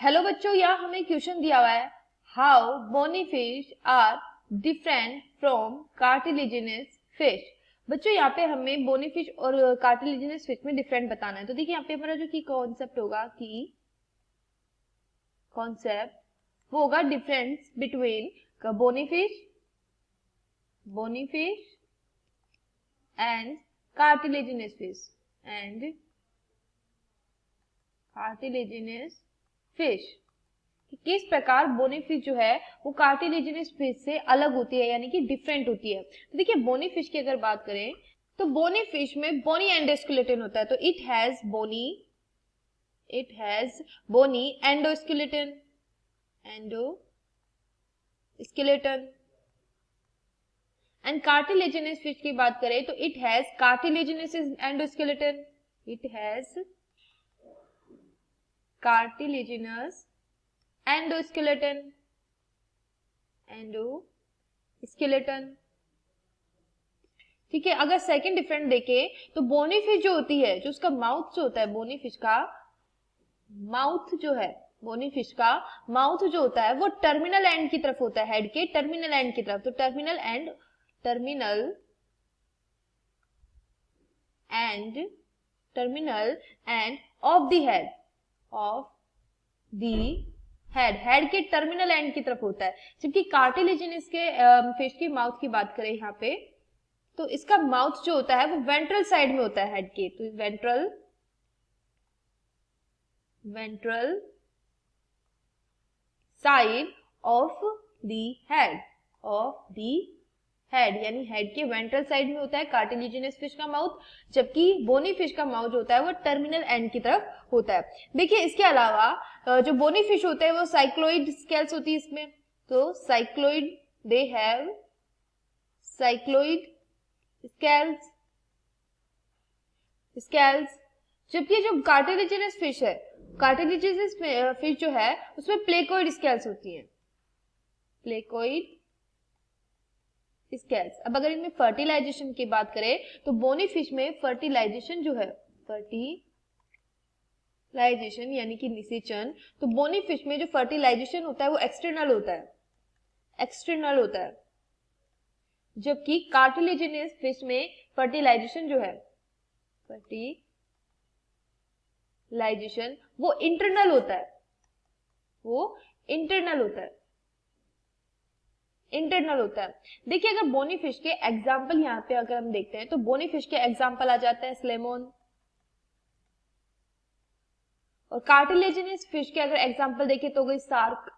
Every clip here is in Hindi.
हेलो बच्चों, यहाँ हमें क्वेश्चन दिया हुआ है how bony fish are different from cartilaginous fish. बच्चों यहाँ पे हमें बोनी फिश और कार्टिलेजिनस फिश में डिफरेंट बताना है। तो देखिए यहाँ पे हमारा जो की कॉन्सेप्ट होगा वो होगा difference between bony fish and cartilaginous fish किस प्रकार बोनी फिश जो है वो कार्टिलेजिनस फिश से अलग होती है, यानी कि डिफरेंट होती है। तो देखिए बोनी फिश की अगर बात करें तो बोनी फिश में बोनी एंडोस्केलेटन होता है। तो it has bony endoskeleton and cartilaginous fish की बात करें तो it has cartilaginous endoskeleton cartilaginous endoskeleton ठीक है। अगर सेकंड डिफरेंट देखें तो बोनी फिश जो होती है, जो उसका माउथ जो होता है, बोनी फिश का माउथ जो होता है वो टर्मिनल एंड की तरफ होता है, हेड के टर्मिनल एंड की तरफ। तो terminal end of the head के टर्मिनल एंड की तरफ होता है। जबकि कार्टिलेजिनस के फिश की माउथ की बात करें यहाँ पे तो इसका माउथ जो होता है वो वेंट्रल साइड में होता है हेड के। तो ventral side of the head यानी हेड के वेंट्रल साइड में होता है कार्टिलेजिनस फिश का माउथ, जबकि बोनी फिश का माउथ जो होता है वो टर्मिनल एंड की तरफ होता है। देखिए इसके अलावा जो बोनी फिश होते हैं वो साइक्लोइड स्केल्स होती है इसमें। तो दे हैव साइक्लोइड स्केल्स। जबकि जो कार्टिलेजिनस फिश है, कार्टिलेजिनस फिश जो है उसमें प्लेकोइड स्केल्स होती हैं, स्केल्स। अब अगर इनमें फर्टिलाइजेशन की बात करें तो बोनी फिश में फर्टिलाइजेशन जो है, यानी कि निषेचन, तो बोनी फिश में जो फर्टिलाइजेशन होता है वो एक्सटर्नल होता है। जबकि कार्टिलेजिनस फिश में फर्टिलाइजेशन जो है वो इंटरनल होता है। देखिए अगर बोनी फिश के एग्जाम्पल यहाँ पे अगर हम देखते हैं तो बोनी फिश के एग्जाम्पल आ जाते हैं स्लेमोन। और कार्टिलेजिनस फिश के अगर एग्जाम्पल देखें तो गई सार्क।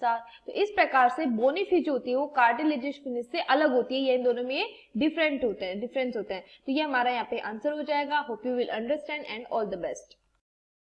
तो इस प्रकार से बोनी फिश होती है वो कार्टिलेजिनस फिश से अलग होती है, ये इन दोनों में डिफरेंस होते हैं। तो ये हमारा यहाँ पे आंसर हो जाएगा। Hope you will understand and all the best.